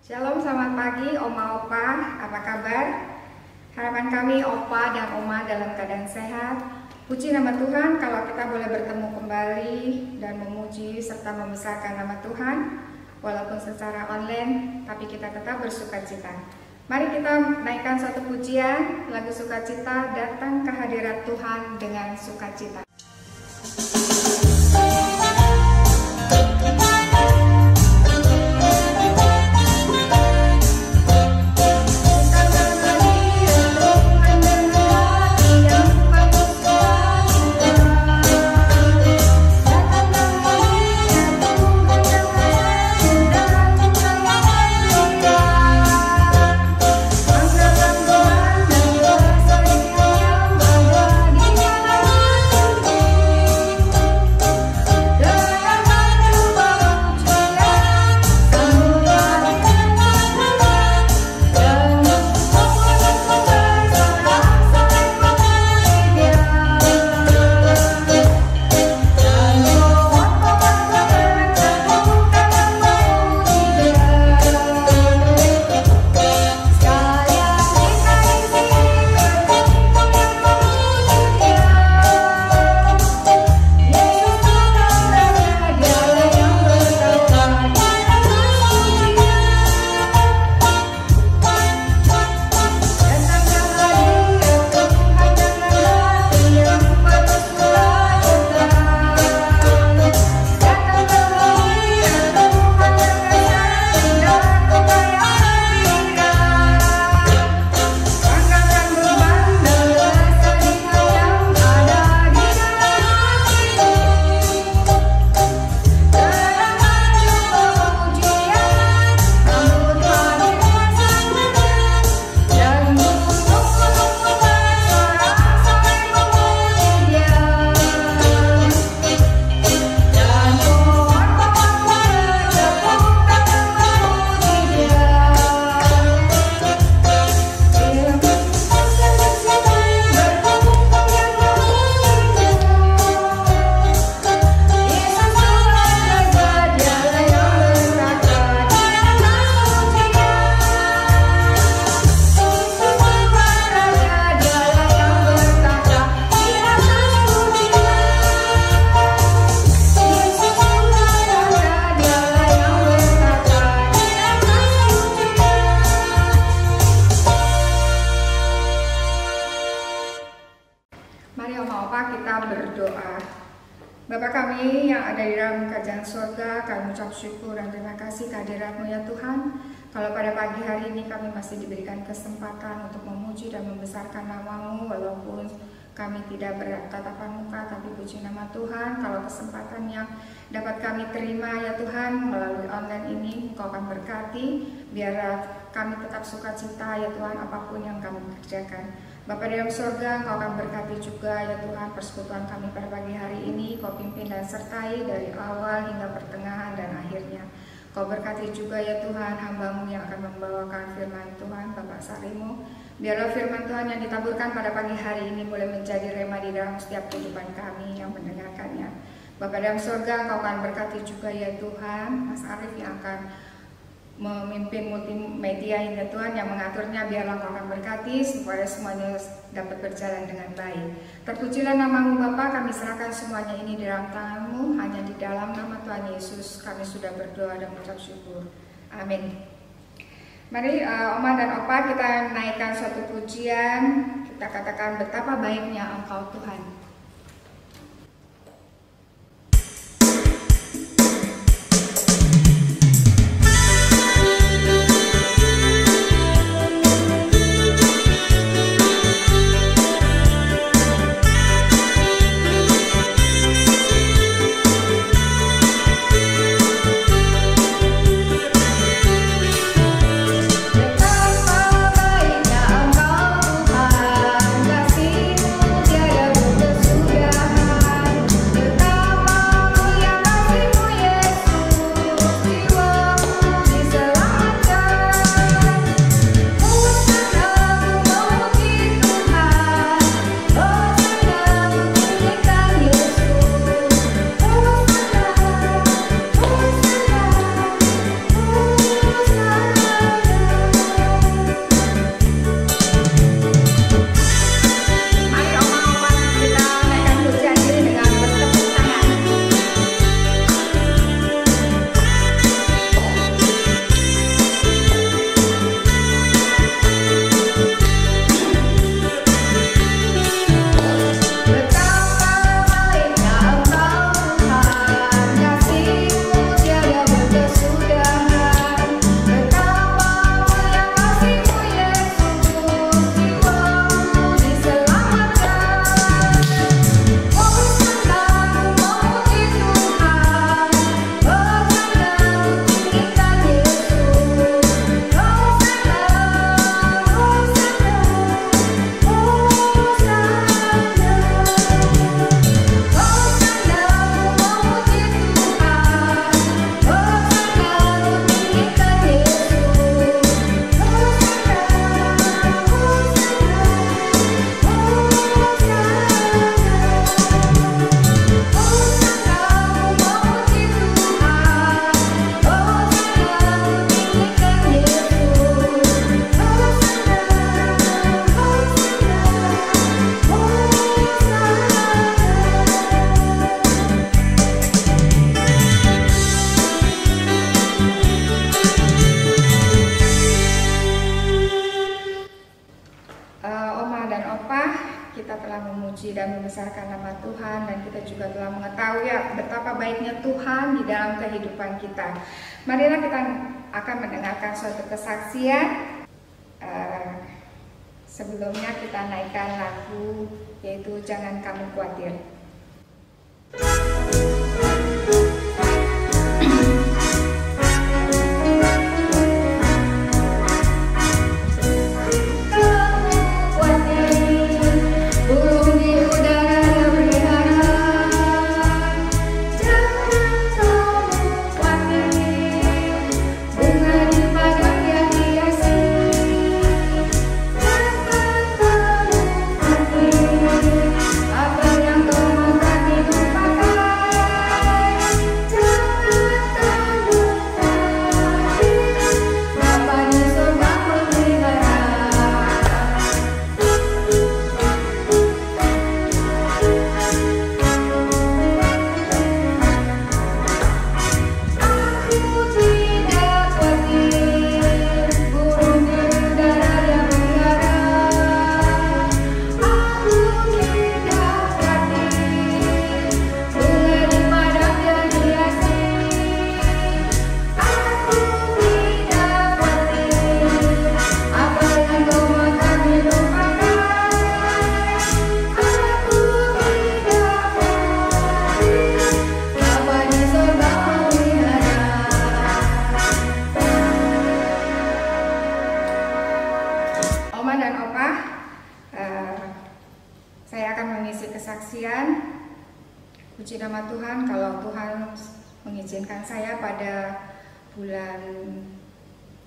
Shalom, selamat pagi Oma Opa, apa kabar? Harapan kami Opa dan Oma dalam keadaan sehat. Puji nama Tuhan kalau kita boleh bertemu kembali dan memuji serta membesarkan nama Tuhan. Walaupun secara online, tapi kita tetap bersukacita. Mari kita naikkan satu pujian, lagu sukacita, datang ke hadirat Tuhan dengan sukacita. Bapa kami yang ada di dalam kerajaan surga, kami ucap syukur dan terima kasih kehadirat-Mu ya Tuhan. Kalau pada pagi hari ini kami masih diberikan kesempatan untuk memuji dan membesarkan nama-Mu, walaupun kami tidak bertatapan muka, tapi puji nama Tuhan. Kalau kesempatan yang dapat kami terima ya Tuhan melalui online ini, Engkau akan berkati, biar kami tetap sukacita ya Tuhan apapun yang kami kerjakan. Bapa dalam surga, Engkau akan berkati juga ya Tuhan persekutuan kami pada pagi hari ini. Kau pimpin dan sertai dari awal hingga pertengahan dan akhirnya. Kau berkati juga ya Tuhan hamba-Mu yang akan membawakan firman Tuhan, Bapak Sarimu. Biarlah firman Tuhan yang ditaburkan pada pagi hari ini boleh menjadi rema di dalam setiap kehidupan kami yang mendengarkannya. Bapa dalam surga, Engkau akan berkati juga ya Tuhan Mas Arif yang akan memimpin multimedia ini Tuhan, yang mengaturnya. Biarlah Engkau akan berkati supaya semuanya dapat berjalan dengan baik. Terpujilah nama-Mu Bapa, kami serahkan semuanya ini di dalam tangan-Mu. Hanya di dalam nama Tuhan Yesus kami sudah berdoa dan mengucap syukur. Amin. Mari Oma dan Opa kita naikkan suatu pujian. Kita katakan betapa baiknya Engkau Tuhan. Kasih-Mu tiada putus. telah memuji dan membesarkan nama Tuhan, dan kita juga telah mengetahui betapa baiknya Tuhan di dalam kehidupan kita. Marilah kita akan mendengarkan suatu kesaksian. Sebelumnya kita naikkan lagu yaitu Jangan Kamu Khawatir. Saya akan mengisi kesaksian. Puji nama Tuhan, kalau Tuhan mengizinkan saya pada bulan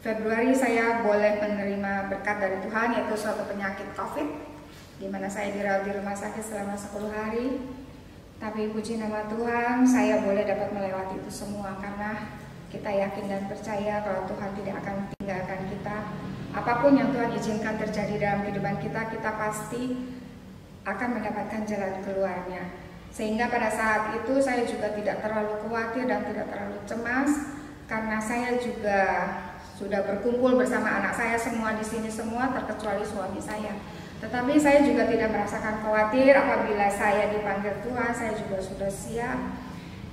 Februari saya boleh menerima berkat dari Tuhan, yaitu suatu penyakit COVID, di mana saya dirawat di rumah sakit selama 10 hari. Tapi puji nama Tuhan, saya boleh dapat melewati itu semua karena kita yakin dan percaya bahwa Tuhan tidak akan tinggalkan kita. Apapun yang Tuhan izinkan terjadi dalam kehidupan kita, kita pasti akan mendapatkan jalan keluarnya. Sehingga pada saat itu saya juga tidak terlalu khawatir dan tidak terlalu cemas, karena saya juga sudah berkumpul bersama anak saya semua di sini semua, terkecuali suami saya. Tetapi saya juga tidak merasakan khawatir. Apabila saya dipanggil Tuhan, saya juga sudah siap,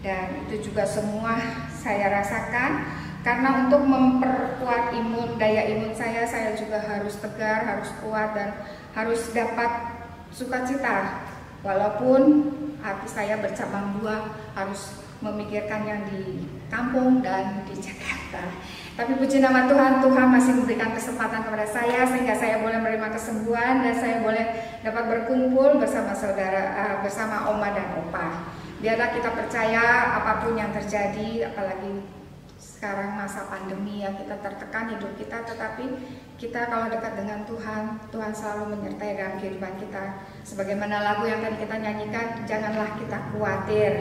dan itu juga semua saya rasakan. Karena untuk memperkuat daya imun saya juga harus tegar, harus kuat, dan harus dapat sukacita, walaupun hati saya bercabang dua, harus memikirkan yang di kampung dan di Jakarta. Tapi puji nama Tuhan, Tuhan masih memberikan kesempatan kepada saya sehingga saya boleh menerima kesembuhan dan saya boleh dapat berkumpul bersama saudara, bersama oma dan opa. Biarlah kita percaya apapun yang terjadi, apalagi sekarang masa pandemi yang kita tertekan hidup kita, tetapi kita kalau dekat dengan Tuhan, Tuhan selalu menyertai dalam kehidupan kita. Sebagaimana lagu yang tadi kita nyanyikan, janganlah kita khawatir.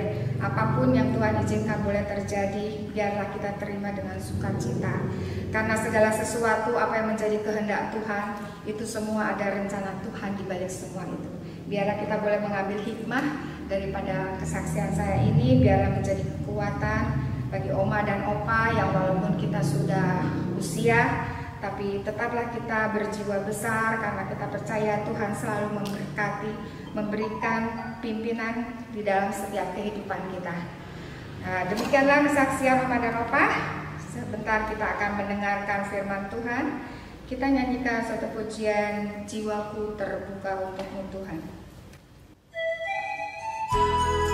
Apapun yang Tuhan izinkan boleh terjadi, biarlah kita terima dengan sukacita. Karena segala sesuatu apa yang menjadi kehendak Tuhan, itu semua ada rencana Tuhan di balik semua itu. Biarlah kita boleh mengambil hikmah daripada kesaksian saya ini, biarlah menjadi kekuatan bagi oma dan opa yang walaupun kita sudah usia, tapi tetaplah kita berjiwa besar karena kita percaya Tuhan selalu memberkati, memberikan pimpinan di dalam setiap kehidupan kita. Nah, demikianlah kesaksian oma dan opa. Sebentar kita akan mendengarkan firman Tuhan. Kita nyanyikan suatu pujian, jiwaku terbuka untukmu Tuhan. Terbuka untukmu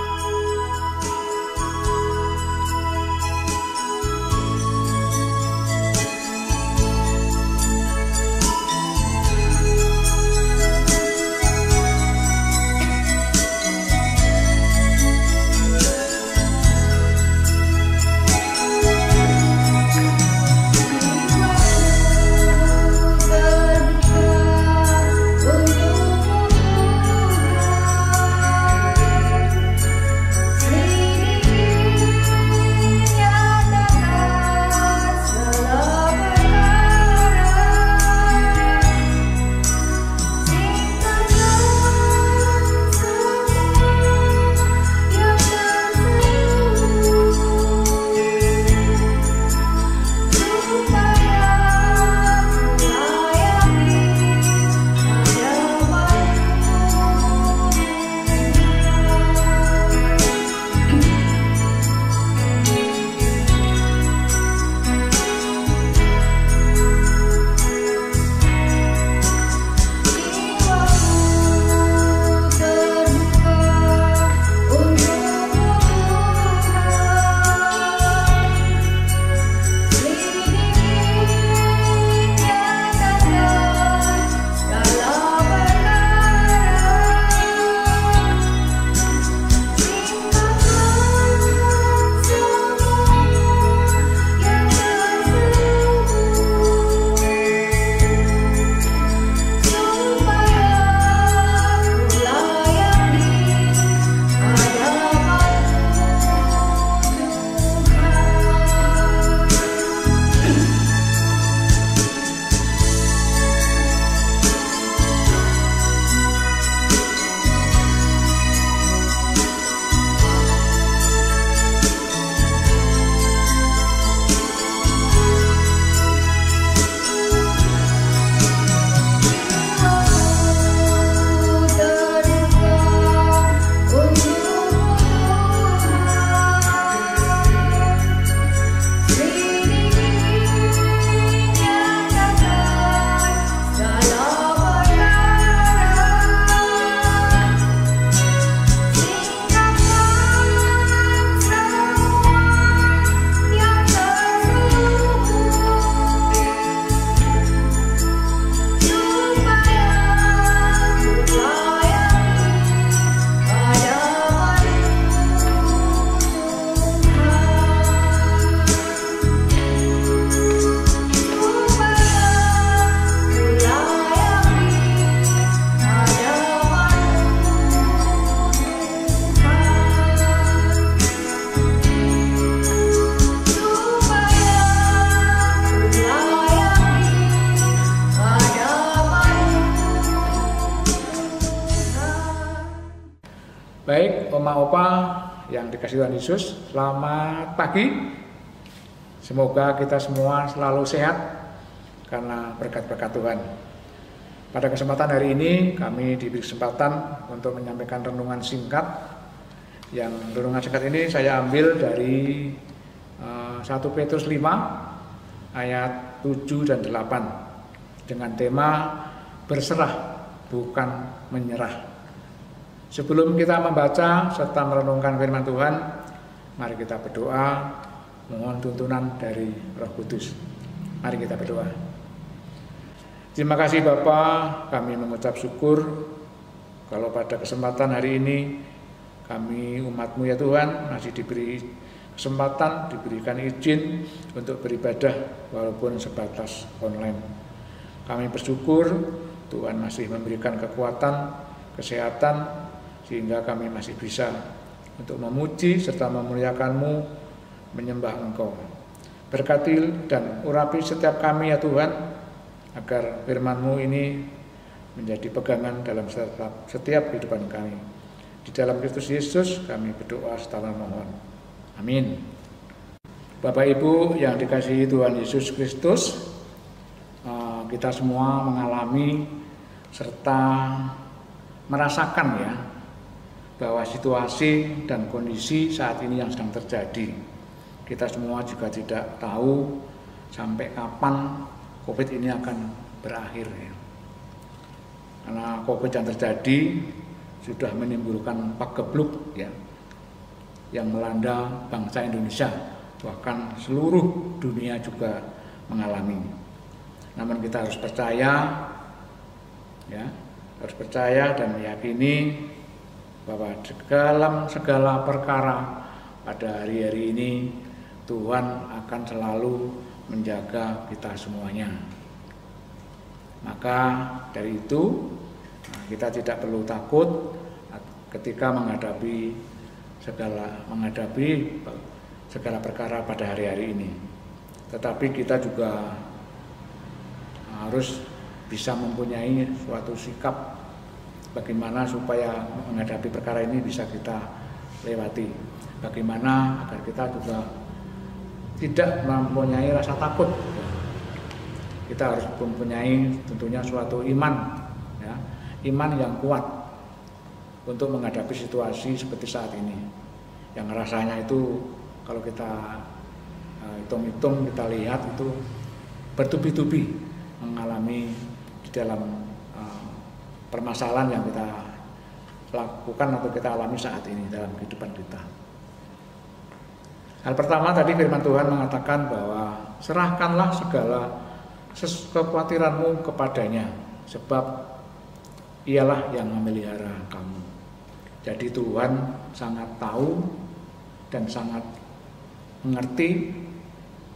Oma Opa yang dikasihi Tuhan Yesus, selamat pagi. Semoga kita semua selalu sehat karena berkat-berkat Tuhan. Pada kesempatan hari ini kami diberi kesempatan untuk menyampaikan renungan singkat. Yang renungan singkat ini saya ambil dari 1 Petrus 5 ayat 7 dan 8 dengan tema berserah bukan menyerah. Sebelum kita membaca serta merenungkan firman Tuhan, mari kita berdoa mohon tuntunan dari Roh Kudus. Mari kita berdoa. Terima kasih Bapa, kami mengucap syukur kalau pada kesempatan hari ini kami umat-Mu ya Tuhan masih diberi kesempatan, diberikan izin untuk beribadah walaupun sebatas online. Kami bersyukur Tuhan masih memberikan kekuatan, kesehatan, sehingga kami masih bisa untuk memuji serta memuliakan-Mu, menyembah Engkau. Berkati dan urapi setiap kami ya Tuhan, agar firman-Mu ini menjadi pegangan dalam setiap kehidupan kami. Di dalam Kristus Yesus kami berdoa serta memohon. Amin. Bapak Ibu yang dikasihi Tuhan Yesus Kristus, kita semua mengalami serta merasakan ya bahwa situasi dan kondisi saat ini yang sedang terjadi. Kita semua juga tidak tahu sampai kapan COVID ini akan berakhir ya. Karena COVID yang terjadi sudah menimbulkan pagebluk ya, yang melanda bangsa Indonesia, bahkan seluruh dunia juga mengalami. Namun kita harus percaya ya, harus percaya dan meyakini bahwa dalam segala perkara pada hari-hari ini Tuhan akan selalu menjaga kita semuanya. Maka dari itu kita tidak perlu takut ketika menghadapi segala perkara pada hari-hari ini. Tetapi kita juga harus bisa mempunyai suatu sikap bagaimana supaya menghadapi perkara ini bisa kita lewati. Bagaimana agar kita juga tidak mempunyai rasa takut. Kita harus mempunyai tentunya suatu iman, ya, iman yang kuat untuk menghadapi situasi seperti saat ini. Yang rasanya itu kalau kita hitung-hitung, kita lihat itu bertubi-tubi mengalami di dalam permasalahan yang kita lakukan atau kita alami saat ini dalam kehidupan kita. Hal pertama tadi firman Tuhan mengatakan bahwa serahkanlah segala kekhawatiranmu kepadanya, sebab ialah yang memelihara kamu. Jadi Tuhan sangat tahu dan sangat mengerti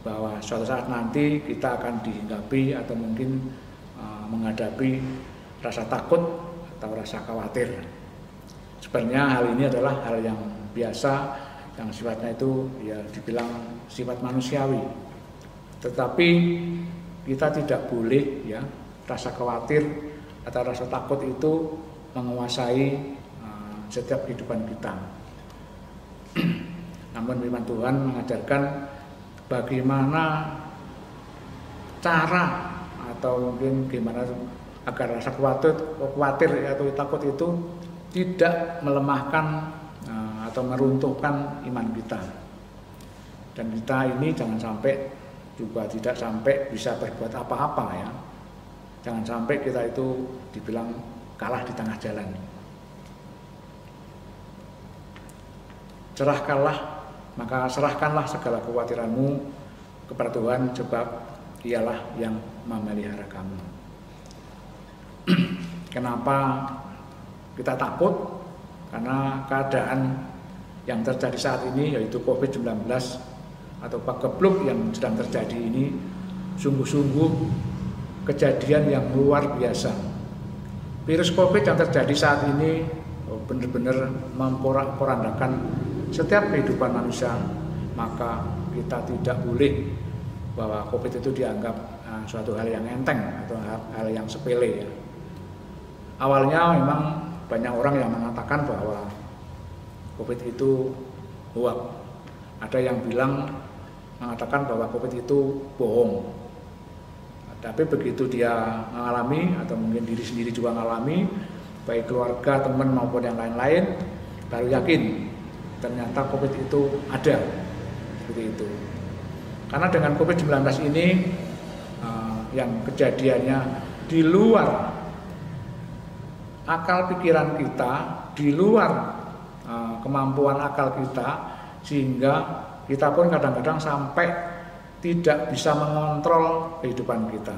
bahwa suatu saat nanti kita akan dihinggapi atau mungkin menghadapi rasa takut atau rasa khawatir. Sebenarnya hal ini adalah hal yang biasa, yang sifatnya itu ya dibilang sifat manusiawi. Tetapi kita tidak boleh ya rasa khawatir atau rasa takut itu menguasai setiap kehidupan kita. Namun firman Tuhan mengajarkan bagaimana cara atau mungkin gimana agar rasa khawatir atau takut itu tidak melemahkan atau meruntuhkan iman kita. Dan kita ini jangan sampai juga tidak sampai bisa berbuat apa-apa ya. Jangan sampai kita itu dibilang kalah di tengah jalan. Serahkanlah segala kekhawatiranmu kepada Tuhan, sebab Dialah yang memelihara kamu. Kenapa kita takut? Karena keadaan yang terjadi saat ini, yaitu COVID-19 atau pagebluk yang sedang terjadi ini, sungguh-sungguh kejadian yang luar biasa. Virus COVID yang terjadi saat ini benar-benar memporak-porandakan setiap kehidupan manusia. Maka kita tidak boleh bahwa COVID itu dianggap suatu hal yang enteng atau hal yang sepele ya. Awalnya memang banyak orang yang mengatakan bahwa COVID itu hoax. Ada yang mengatakan bahwa COVID itu bohong. Tapi begitu dia mengalami, atau mungkin diri sendiri juga mengalami, baik keluarga, teman maupun yang lain-lain, baru yakin ternyata COVID itu ada. Seperti itu. Karena dengan COVID-19 ini yang kejadiannya di luar akal pikiran kita, di luar kemampuan akal kita, sehingga kita pun kadang-kadang sampai tidak bisa mengontrol kehidupan kita.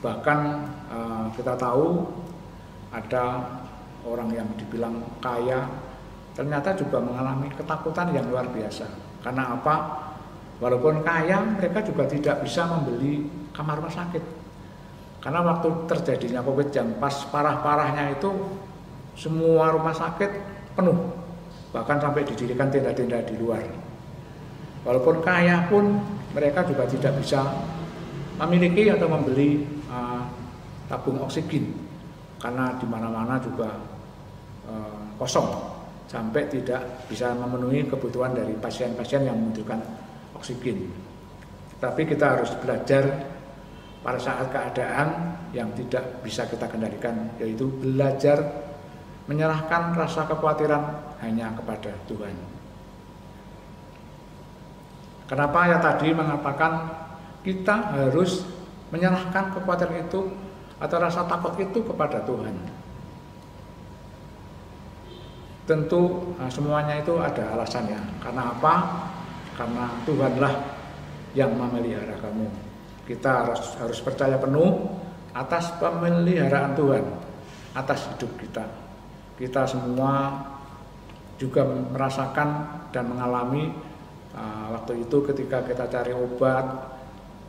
Bahkan kita tahu ada orang yang dibilang kaya, ternyata juga mengalami ketakutan yang luar biasa. Karena apa? Walaupun kaya, mereka juga tidak bisa membeli kamar rumah sakit. Karena waktu terjadinya COVID yang pas parah-parahnya itu, semua rumah sakit penuh. Bahkan sampai didirikan tenda-tenda di luar. Walaupun kaya pun, mereka juga tidak bisa memiliki atau membeli tabung oksigen. Karena di mana-mana juga kosong, sampai tidak bisa memenuhi kebutuhan dari pasien-pasien yang membutuhkan oksigen. Tapi kita harus belajar pada saat keadaan yang tidak bisa kita kendalikan, yaitu belajar menyerahkan rasa kekhawatiran hanya kepada Tuhan. Kenapa ya tadi mengatakan kita harus menyerahkan kekhawatiran itu atau rasa takut itu kepada Tuhan? Tentu semuanya itu ada alasannya. Karena apa? Karena Tuhanlah yang memelihara kamu. Kita harus percaya penuh atas pemeliharaan Tuhan atas hidup kita. Kita semua juga merasakan dan mengalami waktu itu ketika kita cari obat,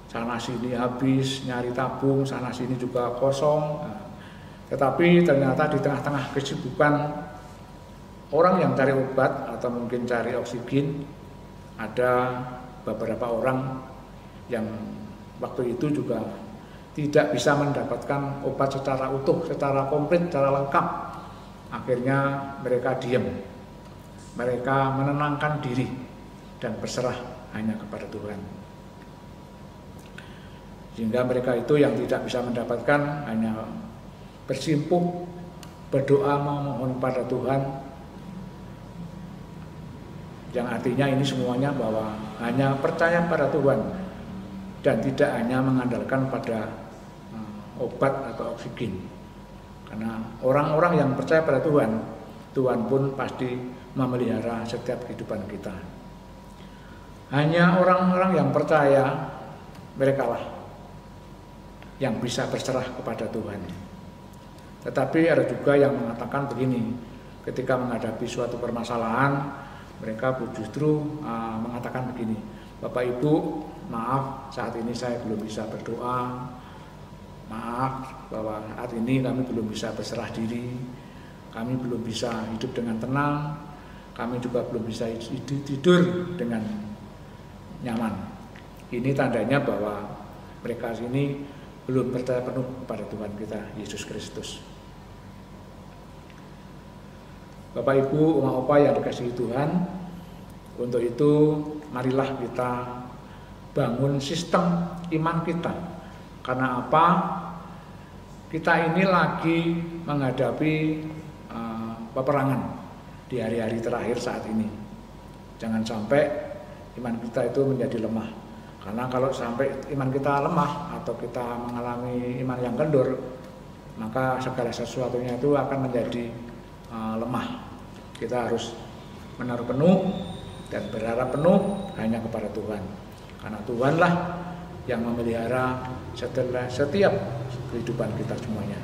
sana sini habis, nyari tabung, sana sini juga kosong. Tetapi ternyata di tengah-tengah kesibukan orang yang cari obat atau mungkin cari oksigen, ada beberapa orang yang waktu itu juga tidak bisa mendapatkan obat secara utuh, secara komplit, secara lengkap. Akhirnya mereka diam, mereka menenangkan diri dan berserah hanya kepada Tuhan. Sehingga mereka itu yang tidak bisa mendapatkan hanya bersimpuh, berdoa memohon pada Tuhan. Yang artinya ini semuanya bahwa hanya percaya pada Tuhan dan tidak hanya mengandalkan pada obat atau oksigen. Karena orang-orang yang percaya pada Tuhan, Tuhan pun pasti memelihara setiap kehidupan kita. Hanya orang-orang yang percaya, merekalah yang bisa berserah kepada Tuhan. Tetapi ada juga yang mengatakan begini, ketika menghadapi suatu permasalahan, mereka justru mengatakan begini, Bapak Ibu, maaf saat ini saya belum bisa berdoa, maaf bahwa saat ini kami belum bisa berserah diri, kami belum bisa hidup dengan tenang, kami juga belum bisa tidur dengan nyaman. Ini tandanya bahwa mereka ini belum percaya penuh kepada Tuhan kita Yesus Kristus. Bapak Ibu, Oma Opa yang dikasihi Tuhan, untuk itu marilah kita bangun sistem iman kita. Karena apa? Kita ini lagi menghadapi peperangan di hari-hari terakhir saat ini. Jangan sampai iman kita itu menjadi lemah. Karena kalau sampai iman kita lemah atau kita mengalami iman yang kendor, maka segala sesuatunya itu akan menjadi lemah. Kita harus menaruh penuh dan berharap penuh hanya kepada Tuhan. Karena Tuhanlah yang memelihara setiap kehidupan kita semuanya.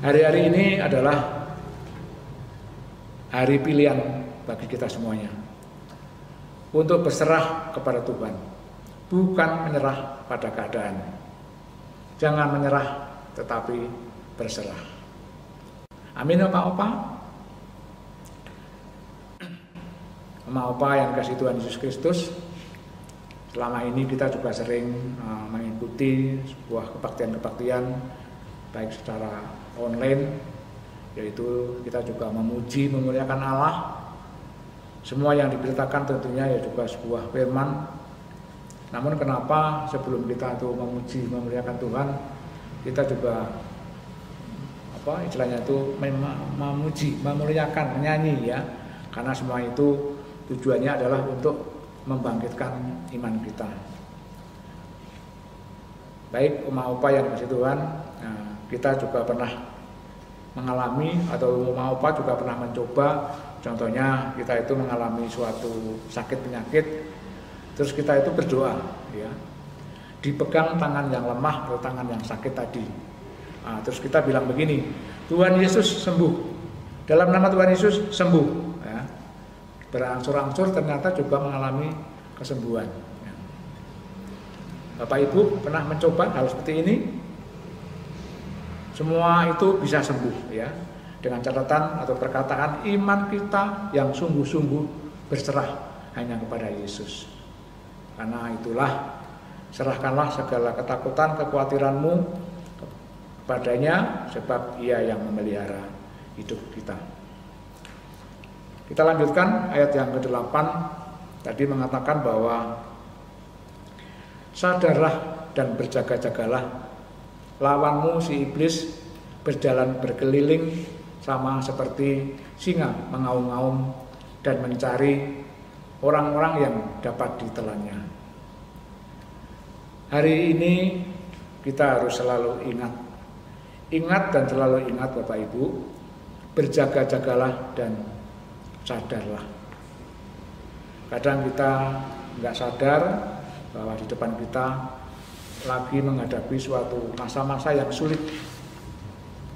Hari-hari ini adalah hari pilihan bagi kita semuanya untuk berserah kepada Tuhan, bukan menyerah pada keadaan. Jangan menyerah, tetapi berserah. Amin, Opa-opa. Oma-opa yang kasih Tuhan Yesus Kristus, selama ini kita juga sering mengikuti sebuah kebaktian-kebaktian baik secara online yaitu kita juga memuji, memuliakan Allah. Semua yang diberitakan tentunya ya juga sebuah firman. Namun kenapa sebelum kita itu memuji, memuliakan Tuhan, kita juga istilahnya itu memuji, memuliakan, menyanyi ya. Karena semua itu tujuannya adalah untuk membangkitkan iman kita. Baik umat yang kasih Tuhan, kita juga pernah mengalami atau umat juga pernah mencoba. Contohnya kita itu mengalami suatu sakit penyakit, terus kita itu berdoa, ya, dipegang tangan yang lemah atau tangan yang sakit tadi. Terus kita bilang begini, Tuhan Yesus sembuh, dalam nama Tuhan Yesus sembuh. Ya. Berangsur-angsur ternyata juga mengalami kesembuhan. Ya. Bapak Ibu pernah mencoba hal seperti ini? Semua itu bisa sembuh, ya. Dengan catatan atau perkataan iman kita yang sungguh-sungguh berserah hanya kepada Yesus. Karena itulah, serahkanlah segala ketakutan, kekhawatiranmu kepadanya, sebab Ia yang memelihara hidup kita. Kita lanjutkan ayat yang ke-8. Tadi mengatakan bahwa sadarlah dan berjaga-jagalah, lawanmu si iblis berjalan berkeliling sama seperti singa mengaum-ngaum dan mencari orang-orang yang dapat ditelannya. Hari ini kita harus selalu ingat dan selalu ingat Bapak Ibu, berjaga-jagalah dan sadarlah. Kadang kita nggak sadar bahwa di depan kita lagi menghadapi suatu masa-masa yang sulit,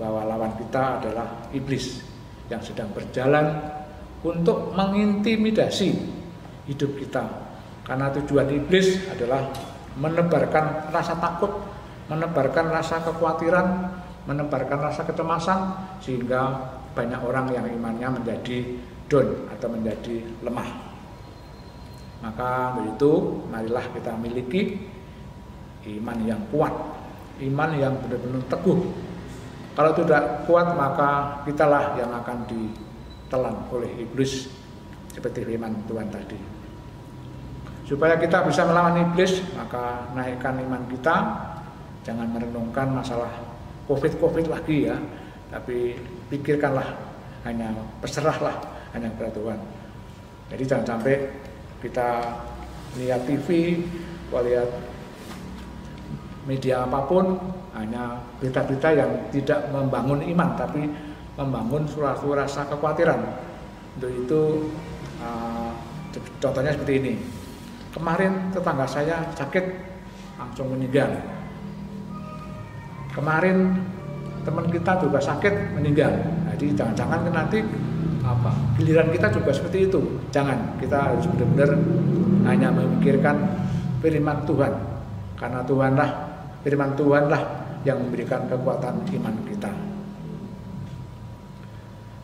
bahwa lawan kita adalah iblis yang sedang berjalan untuk mengintimidasi hidup kita. Karena tujuan iblis adalah menebarkan rasa takut, menebarkan rasa kekhawatiran, menebarkan rasa kecemasan, sehingga banyak orang yang imannya menjadi down atau menjadi lemah. Maka begitu, marilah kita miliki iman yang kuat, iman yang benar-benar teguh. Kalau tidak kuat, maka kitalah yang akan ditelan oleh iblis, seperti firman Tuhan tadi. Supaya kita bisa melawan iblis, maka naikkan iman kita. Jangan merenungkan masalah COVID lagi ya, tapi pikirkanlah, hanya berserahlah hanya kepada Tuhan. Jadi jangan sampai kita lihat TV, lihat media apapun, hanya berita-berita yang tidak membangun iman, tapi membangun suatu rasa kekhawatiran. Untuk itu, contohnya seperti ini. Kemarin tetangga saya sakit, langsung meninggal. Kemarin teman kita juga sakit, meninggal. Jadi jangan-jangan nanti giliran kita juga seperti itu. Jangan, kita harus benar-benar hanya memikirkan firman Tuhan. Karena firman Tuhanlah yang memberikan kekuatan iman kita.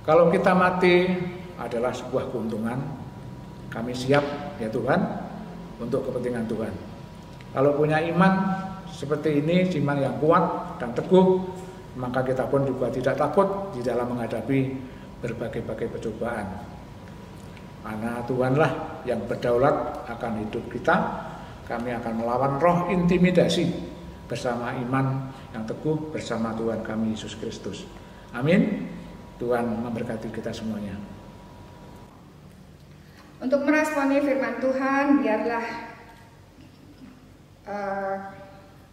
Kalau kita mati adalah sebuah keuntungan. Kami siap ya Tuhan untuk kepentingan Tuhan. Kalau punya iman seperti ini, iman yang kuat dan teguh, maka kita pun juga tidak takut di dalam menghadapi berbagai-bagai percobaan. Karena Tuhanlah yang berdaulat akan hidup kita. Kami akan melawan roh intimidasi bersama iman yang teguh bersama Tuhan kami Yesus Kristus. Amin. Tuhan memberkati kita semuanya. Untuk meresponi firman Tuhan, biarlah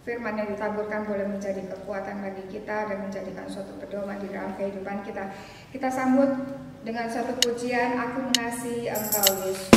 firman yang ditaburkan boleh menjadi kekuatan bagi kita dan menjadikan suatu pedoman di dalam kehidupan kita. Kita sambut dengan suatu pujian, Aku Mengasihi Engkau Yesus.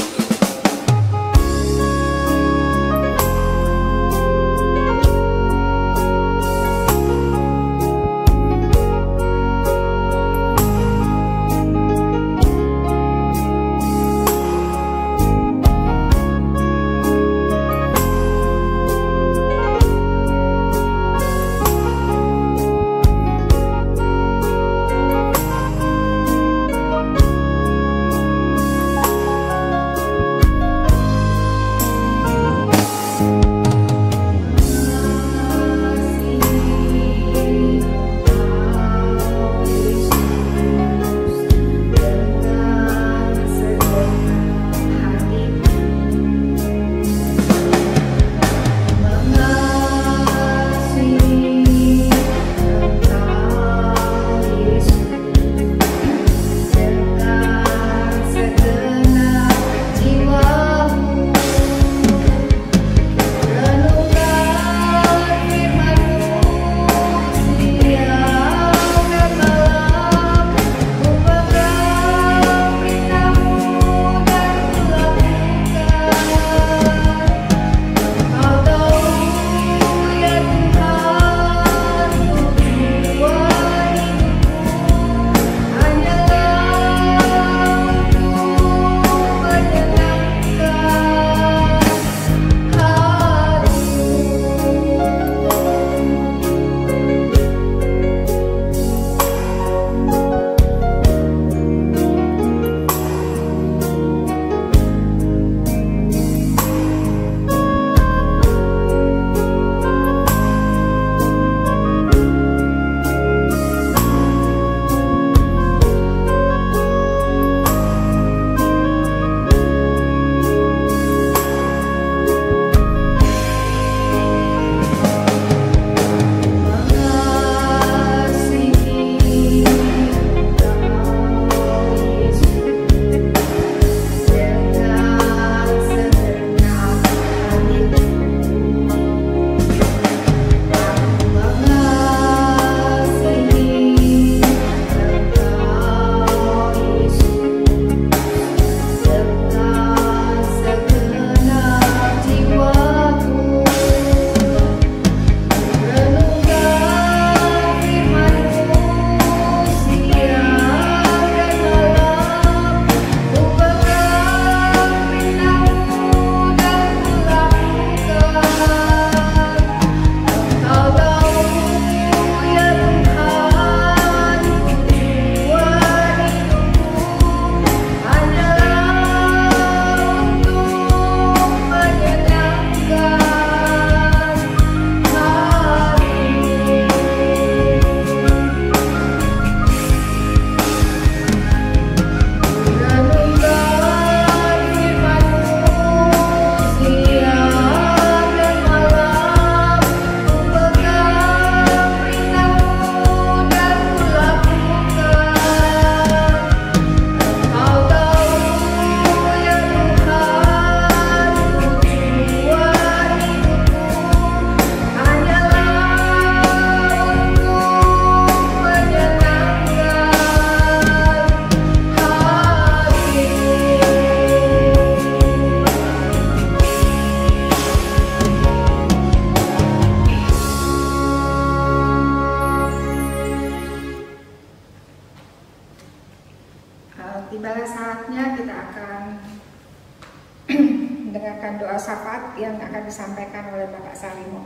yang akan disampaikan oleh Bapak Salimo.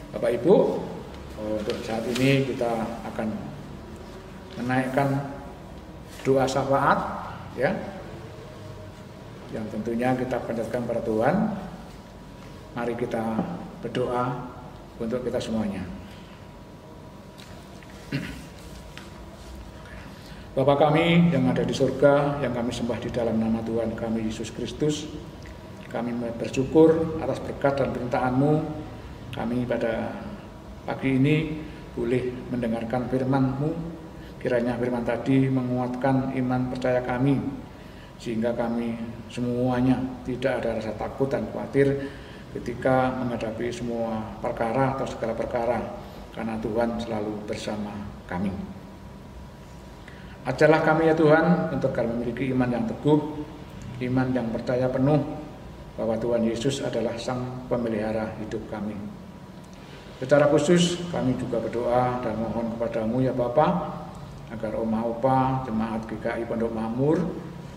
Bapak Ibu, untuk saat ini kita akan menaikkan doa syafaat, ya, yang tentunya kita panjatkan pada Tuhan. Mari kita berdoa untuk kita semuanya. Bapa kami yang ada di surga, yang kami sembah di dalam nama Tuhan kami Yesus Kristus, kami bersyukur atas berkat dan perintah-Mu. Kami pada pagi ini boleh mendengarkan firman-Mu. Kiranya firman tadi menguatkan iman percaya kami, sehingga kami semuanya tidak ada rasa takut dan khawatir ketika menghadapi semua perkara atau segala perkara, karena Tuhan selalu bersama kami. Ajarlah kami ya Tuhan untuk kami memiliki iman yang teguh, iman yang percaya penuh bahwa Tuhan Yesus adalah Sang Pemelihara hidup kami. Secara khusus kami juga berdoa dan mohon kepadamu ya Bapa, agar Oma Opa Jemaat GKI Pondok Makmur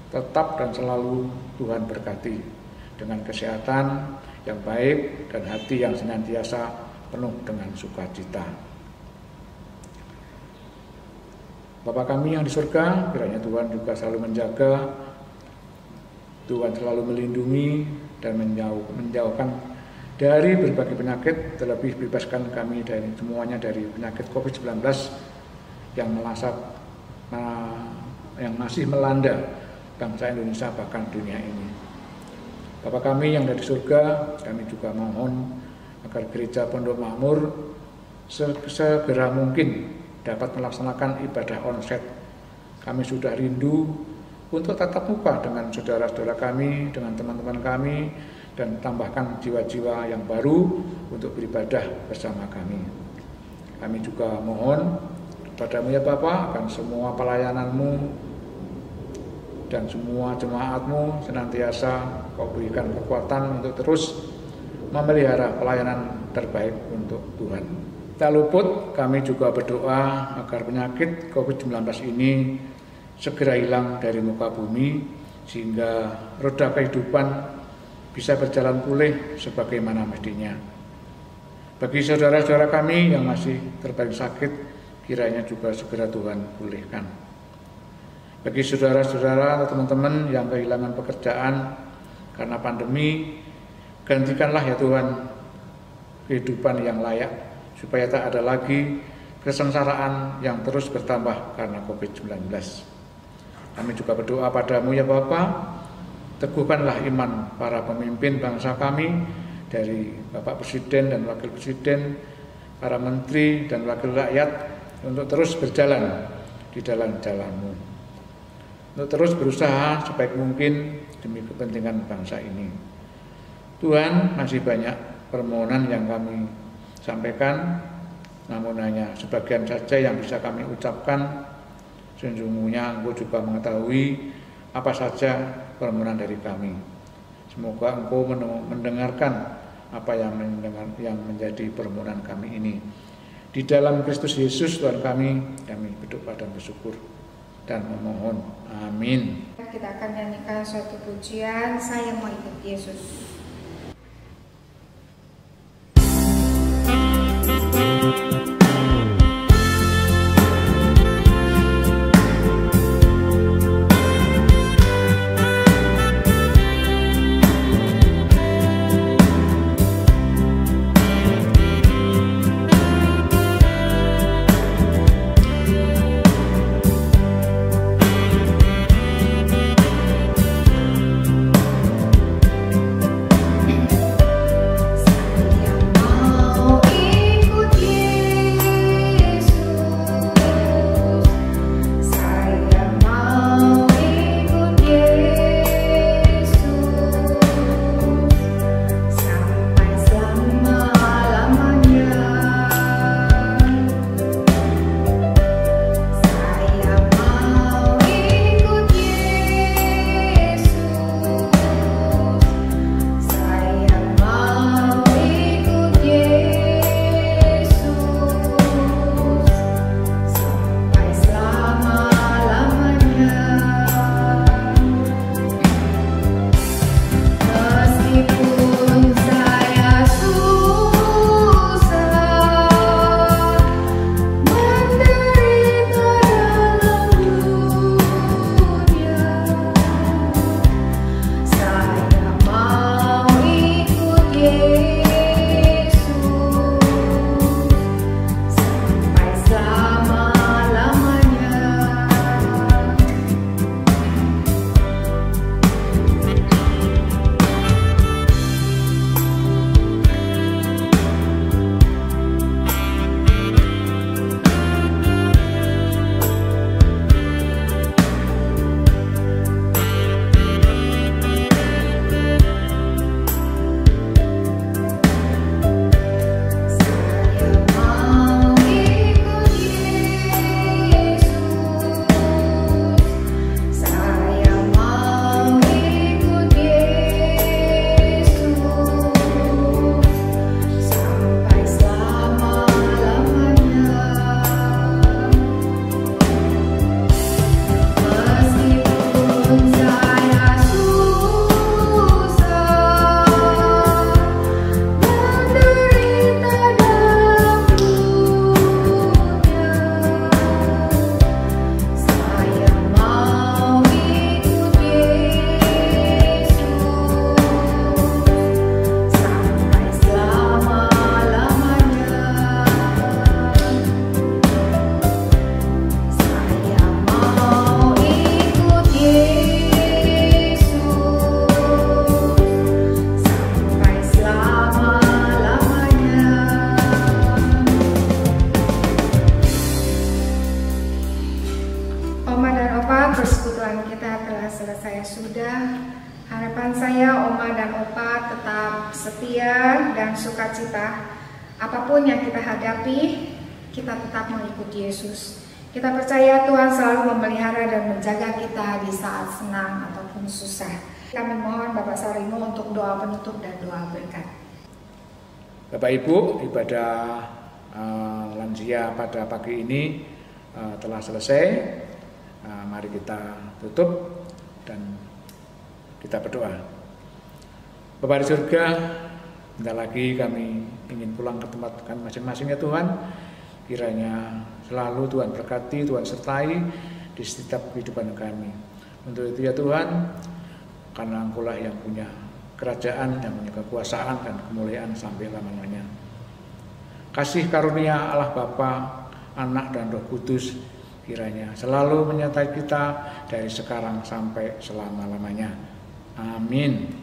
tetap dan selalu Tuhan berkati dengan kesehatan yang baik dan hati yang senantiasa penuh dengan sukacita. Bapa kami yang di surga, kiranya Tuhan juga selalu menjaga, Tuhan selalu melindungi dan menjauhkan dari berbagai penyakit, terlebih bebaskan kami dari semuanya dari penyakit COVID-19 yang masih melanda bangsa Indonesia bahkan dunia ini. Bapa kami yang ada di surga, kami juga mohon agar gereja Pondok Makmur segera mungkin dapat melaksanakan ibadah onsite. Kami sudah rindu untuk tatap muka dengan saudara-saudara kami, dengan teman-teman kami, dan tambahkan jiwa-jiwa yang baru untuk beribadah bersama kami. Kami juga mohon kepadamu ya Bapa, akan semua pelayanan-Mu dan semua jemaat-Mu senantiasa Kau berikan kekuatan untuk terus memelihara pelayanan terbaik untuk Tuhan. Tak luput kami juga berdoa agar penyakit COVID-19 ini segera hilang dari muka bumi, sehingga roda kehidupan bisa berjalan pulih sebagaimana mestinya. Bagi saudara-saudara kami yang masih terbaring sakit, kiranya juga segera Tuhan pulihkan. Bagi saudara-saudara atau teman-teman yang kehilangan pekerjaan karena pandemi, gantikanlah ya Tuhan kehidupan yang layak, supaya tak ada lagi kesengsaraan yang terus bertambah karena COVID-19. Kami juga berdoa padamu ya Bapa, teguhkanlah iman para pemimpin bangsa kami, dari Bapak Presiden dan Wakil Presiden, para menteri dan wakil rakyat, untuk terus berjalan di jalan-jalan-Mu, untuk terus berusaha sebaik mungkin demi kepentingan bangsa ini. Tuhan, masih banyak permohonan yang kami sampaikan, namun hanya sebagian saja yang bisa kami ucapkan. Sesungguhnya Engkau juga mengetahui apa saja permohonan dari kami. Semoga Engkau mendengarkan apa yang menjadi permohonan kami ini. Di dalam Kristus Yesus Tuhan kami berdoa dan bersyukur dan memohon. Amin. Kita akan nyanyikan suatu pujian, Saya Mau Ikut Yesus. setia dan sukacita. Apapun yang kita hadapi, kita tetap mengikuti Yesus. Kita percaya Tuhan selalu memelihara dan menjaga kita di saat senang ataupun susah. Kami mohon Bapak Sarimo untuk doa penutup dan doa berkat. Bapak Ibu, ibadah lansia pada pagi ini telah selesai. Mari kita tutup dan kita berdoa. Bapa di surga, bentar lagi kami ingin pulang ke tempat kami masing-masing ya Tuhan. Kiranya selalu Tuhan berkati, Tuhan sertai di setiap kehidupan kami. Untuk itu ya Tuhan, karena Engkau-lah yang punya kerajaan, yang punya kekuasaan dan kemuliaan sampai lamanya. Kasih karunia Allah Bapa, Anak dan Roh Kudus kiranya selalu menyertai kita dari sekarang sampai selama-lamanya. Amin.